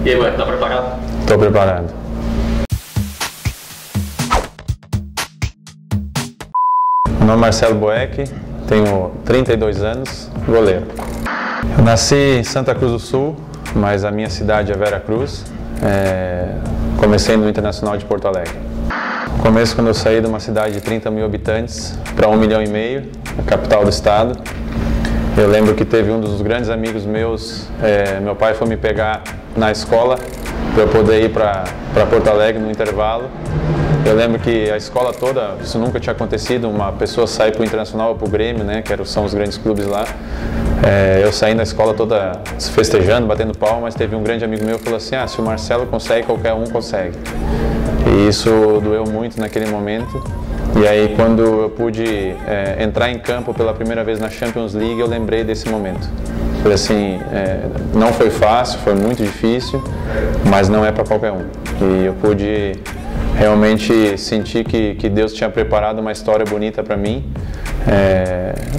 E aí, ué, tá preparado? Tô preparado. Meu nome é Marcelo Boeck, tenho 32 anos, goleiro. Eu nasci em Santa Cruz do Sul, mas a minha cidade é Vera Cruz. Comecei no Internacional de Porto Alegre. No começo, quando eu saí de uma cidade de 30 mil habitantes para 1,5 milhão, a capital do estado, eu lembro que teve um dos grandes amigos meus, meu pai foi me pegar na escola para eu poder ir para Porto Alegre no intervalo. Eu lembro que a escola toda, isso nunca tinha acontecido, uma pessoa sair para o Internacional ou para o Grêmio, né, são os grandes clubes lá. Eu saí da escola toda festejando, batendo palma, mas teve um grande amigo meu que falou assim, se o Marcelo consegue, qualquer um consegue. E isso doeu muito naquele momento. E aí quando eu pude entrar em campo pela primeira vez na Champions League, eu lembrei desse momento. Falei assim, não foi fácil, foi muito difícil, mas não é para qualquer um. E eu pude realmente sentir que Deus tinha preparado uma história bonita para mim,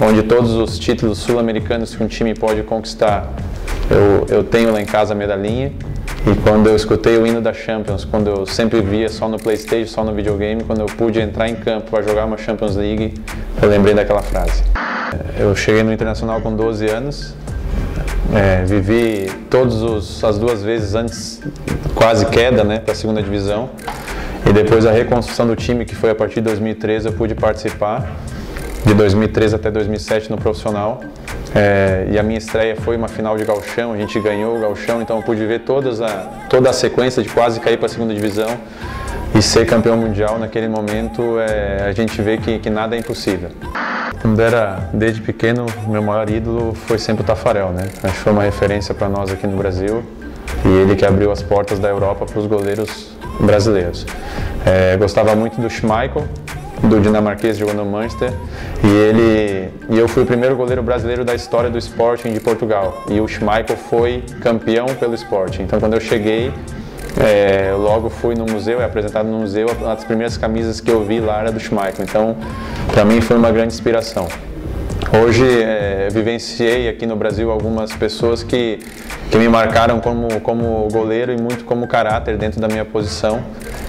onde todos os títulos sul-americanos que um time pode conquistar, eu tenho lá em casa a medalhinha. E quando eu escutei o hino da Champions, quando eu sempre via só no PlayStation, só no videogame, quando eu pude entrar em campo para jogar uma Champions League, eu lembrei daquela frase. Eu cheguei no Internacional com 12 anos, vivi as duas vezes antes, quase queda, né, para a segunda divisão. E depois a reconstrução do time, que foi a partir de 2013, eu pude participar, de 2013 até 2007 no profissional. E a minha estreia foi uma final de gauchão, a gente ganhou o gauchão, então eu pude ver toda a sequência de quase cair para a segunda divisão e ser campeão mundial. Naquele momento a gente vê que nada é impossível. Desde pequeno, meu maior ídolo foi sempre o Taffarel, né? Acho que foi uma referência para nós aqui no Brasil e ele que abriu as portas da Europa para os goleiros brasileiros. Gostava muito do Schmeichel, do dinamarquês, jogou no Manchester, e eu fui o primeiro goleiro brasileiro da história do Sporting de Portugal, e o Schmeichel foi campeão pelo Sporting. Então quando eu cheguei, logo fui no museu, apresentado no museu, uma das primeiras camisas que eu vi lá era do Schmeichel, então para mim foi uma grande inspiração. Hoje vivenciei aqui no Brasil algumas pessoas que me marcaram como goleiro e muito como caráter dentro da minha posição.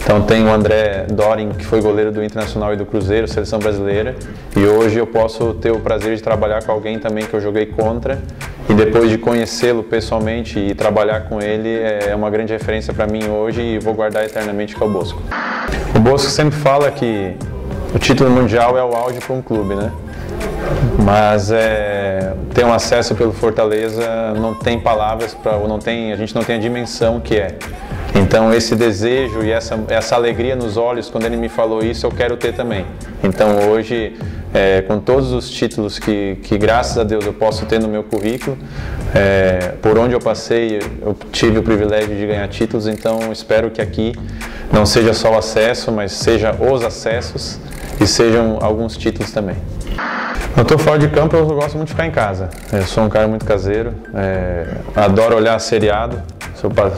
Então tem o André Doring, que foi goleiro do Internacional e do Cruzeiro, seleção brasileira, e hoje eu posso ter o prazer de trabalhar com alguém também que eu joguei contra, e depois de conhecê-lo pessoalmente e trabalhar com ele, é uma grande referência para mim hoje e vou guardar eternamente, que é o Bosco. O Bosco sempre fala que o título mundial é o auge para um clube, né? Mas ter um acesso pelo Fortaleza não tem palavras, a gente não tem a dimensão que é. Então esse desejo e essa alegria nos olhos, quando ele me falou isso, eu quero ter também. Então hoje, com todos os títulos que graças a Deus eu posso ter no meu currículo, por onde eu passei, eu tive o privilégio de ganhar títulos, então espero que aqui não seja só o acesso, mas seja os acessos e sejam alguns títulos também. Eu estou fora de campo, eu gosto muito de ficar em casa. Eu sou um cara muito caseiro, adoro olhar seriado,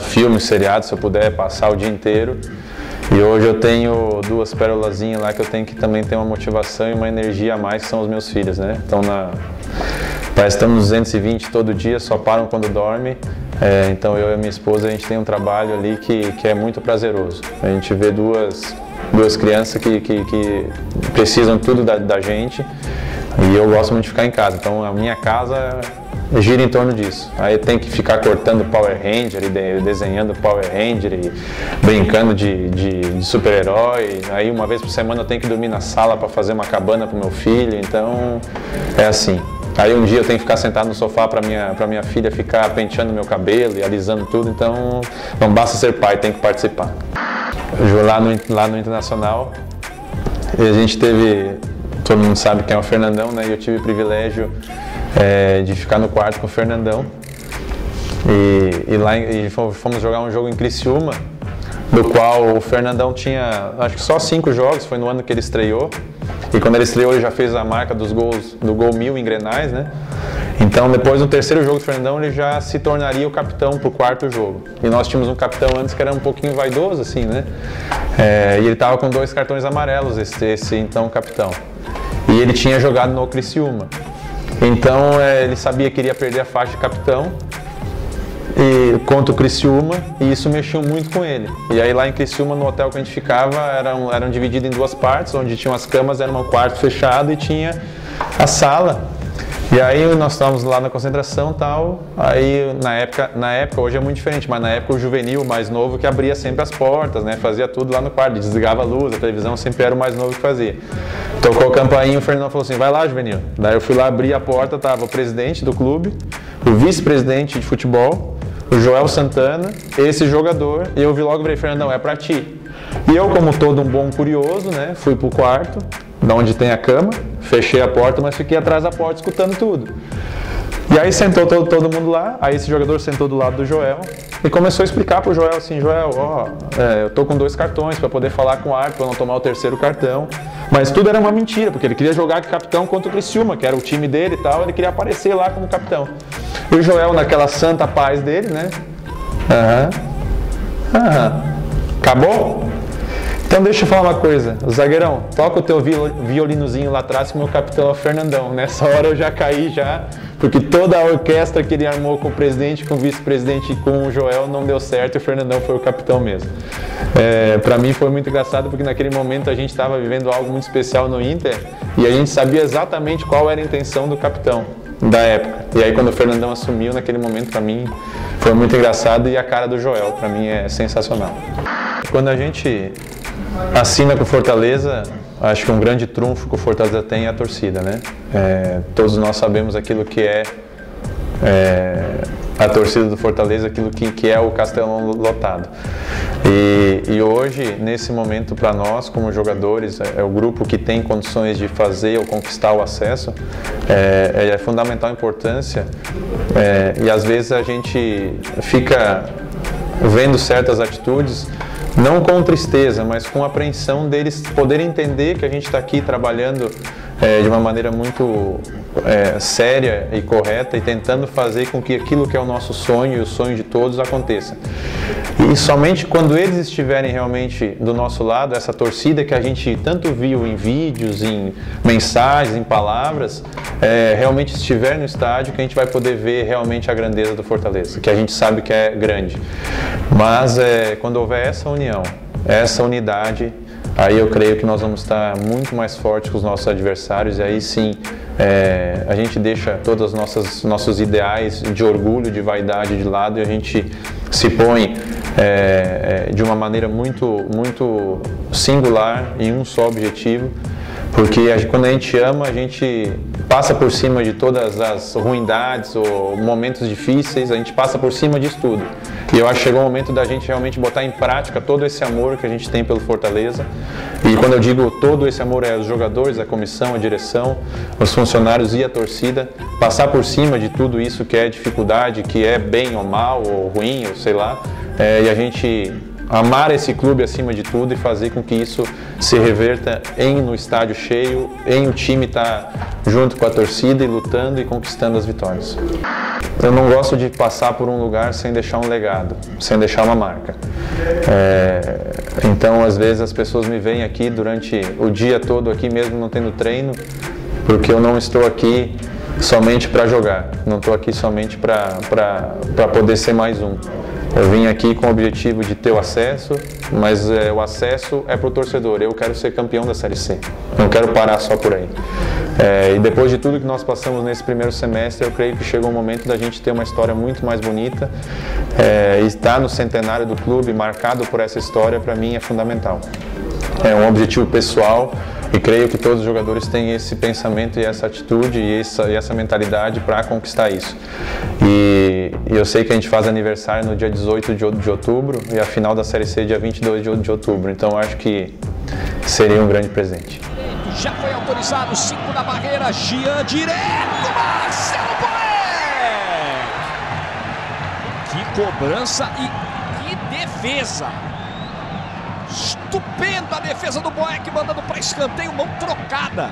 filmes, seriados, se eu puder passar o dia inteiro. E hoje eu tenho duas pérolazinhas lá que eu tenho que também ter uma motivação e uma energia a mais, que são os meus filhos, né? Parece que estamos 220 todo dia, só param quando dorme. Então eu e a minha esposa, a gente tem um trabalho ali que é muito prazeroso. A gente vê duas crianças que precisam tudo da gente. E eu gosto muito de ficar em casa, então a minha casa gira em torno disso. Aí tem que ficar cortando Power Ranger e desenhando Power Ranger e brincando de super-herói. Aí uma vez por semana eu tenho que dormir na sala para fazer uma cabana para o meu filho, então é assim. Aí um dia eu tenho que ficar sentado no sofá para minha filha ficar penteando meu cabelo e alisando tudo, então não basta ser pai, tem que participar. Lá no Internacional, a gente teve... Todo mundo sabe quem é o Fernandão, né? E eu tive o privilégio de ficar no quarto com o Fernandão. E fomos jogar um jogo em Criciúma, do qual o Fernandão tinha, acho que só 5 jogos, foi no ano que ele estreou. E quando ele estreou, ele já fez a marca do gol 1000 em Grenais, né? Então, depois do terceiro jogo do Fernandão, ele já se tornaria o capitão pro 4º jogo. E nós tínhamos um capitão antes que era um pouquinho vaidoso, assim, né? E ele estava com 2 cartões amarelos, esse então capitão. E ele tinha jogado no Criciúma. Então ele sabia que iria perder a faixa de capitão contra o Criciúma, e isso mexeu muito com ele. E aí lá em Criciúma, no hotel que a gente ficava, eram divididos em 2 partes, onde tinham as camas, era um quarto fechado e tinha a sala. E aí nós estávamos lá na concentração e tal, aí na época, hoje é muito diferente, mas na época o juvenil, o mais novo, que abria sempre as portas, né, fazia tudo lá no quarto, desligava a luz, a televisão, sempre era o mais novo que fazia. Tocou a campainha, o Fernandão falou assim, vai lá, juvenil. Daí eu fui lá abrir a porta, tava o presidente do clube, o vice-presidente de futebol, o Joel Santana, esse jogador, e eu vi logo e falei, Fernandão, é pra ti. E eu, como todo um bom curioso, né, fui pro quarto, da onde tem a cama, fechei a porta, mas fiquei atrás da porta escutando tudo. E aí sentou todo mundo lá, aí esse jogador sentou do lado do Joel e começou a explicar pro Joel assim, Joel, eu tô com 2 cartões para poder falar com o árbitro, para não tomar o 3º cartão. Mas tudo era uma mentira, porque ele queria jogar de capitão contra o Criciúma, que era o time dele e tal, ele queria aparecer lá como capitão. E o Joel, naquela santa paz dele, né? Acabou? Então deixa eu falar uma coisa, zagueirão, toca o teu violinozinho lá atrás que o meu capitão é o Fernandão. Nessa hora eu já caí porque toda a orquestra que ele armou com o presidente, com o vice-presidente e com o Joel não deu certo e o Fernandão foi o capitão mesmo. Para mim foi muito engraçado porque naquele momento a gente estava vivendo algo muito especial no Inter e a gente sabia exatamente qual era a intenção do capitão da época. E aí quando o Fernandão assumiu, naquele momento para mim foi muito engraçado e a cara do Joel, para mim é sensacional. Quando a gente assina com o Fortaleza, acho que um grande trunfo que o Fortaleza tem é a torcida, né? Todos nós sabemos aquilo que é a torcida do Fortaleza, aquilo que é o Castelão lotado. E hoje, nesse momento, para nós, como jogadores, é o grupo que tem condições de fazer ou conquistar o acesso, é fundamental importância. E às vezes a gente fica vendo certas atitudes, não com tristeza, mas com apreensão deles poderem entender que a gente está aqui trabalhando de uma maneira muito séria e correta e tentando fazer com que aquilo que é o nosso sonho e o sonho de todos aconteça. E somente quando eles estiverem realmente do nosso lado, essa torcida que a gente tanto viu em vídeos, em mensagens, em palavras, realmente estiver no estádio, que a gente vai poder ver realmente a grandeza do Fortaleza, que a gente sabe que é grande. Mas quando houver essa união, essa unidade, aí eu creio que nós vamos estar muito mais fortes que os nossos adversários e aí sim a gente deixa todos os nossos ideais de orgulho, de vaidade de lado e a gente se põe de uma maneira muito singular em um só objetivo, porque quando a gente ama, a gente passa por cima de todas as ruindades ou momentos difíceis, a gente passa por cima disso tudo. E eu acho que chegou o momento da gente realmente botar em prática todo esse amor que a gente tem pelo Fortaleza. E quando eu digo todo esse amor, é os jogadores, a comissão, a direção, os funcionários e a torcida, passar por cima de tudo isso que é dificuldade, que é bem ou mal, ou ruim, ou sei lá, e a gente amar esse clube acima de tudo e fazer com que isso se reverta no estádio cheio, em o time estar junto com a torcida e lutando e conquistando as vitórias. Eu não gosto de passar por um lugar sem deixar um legado, sem deixar uma marca. Então, às vezes, as pessoas me veem aqui durante o dia todo, aqui mesmo não tendo treino, porque eu não estou aqui somente para jogar, não estou aqui somente para poder ser mais um. Eu vim aqui com o objetivo de ter o acesso, mas o acesso é para o torcedor. Eu quero ser campeão da Série C, não quero parar só por aí. E depois de tudo que nós passamos nesse primeiro semestre, eu creio que chegou o momento da gente ter uma história muito mais bonita. E estar no centenário do clube, marcado por essa história, para mim é fundamental. É um objetivo pessoal. E creio que todos os jogadores têm esse pensamento e essa atitude e essa mentalidade para conquistar isso. E eu sei que a gente faz aniversário no dia 18 de outubro e a final da Série C dia 22 de outubro. Então acho que seria um grande presente. Já foi autorizado, 5 na barreira, Gian direto, Marcelo Boeck! Que cobrança e que defesa! Estupenda a defesa do Boeck, mandando para escanteio, mão trocada.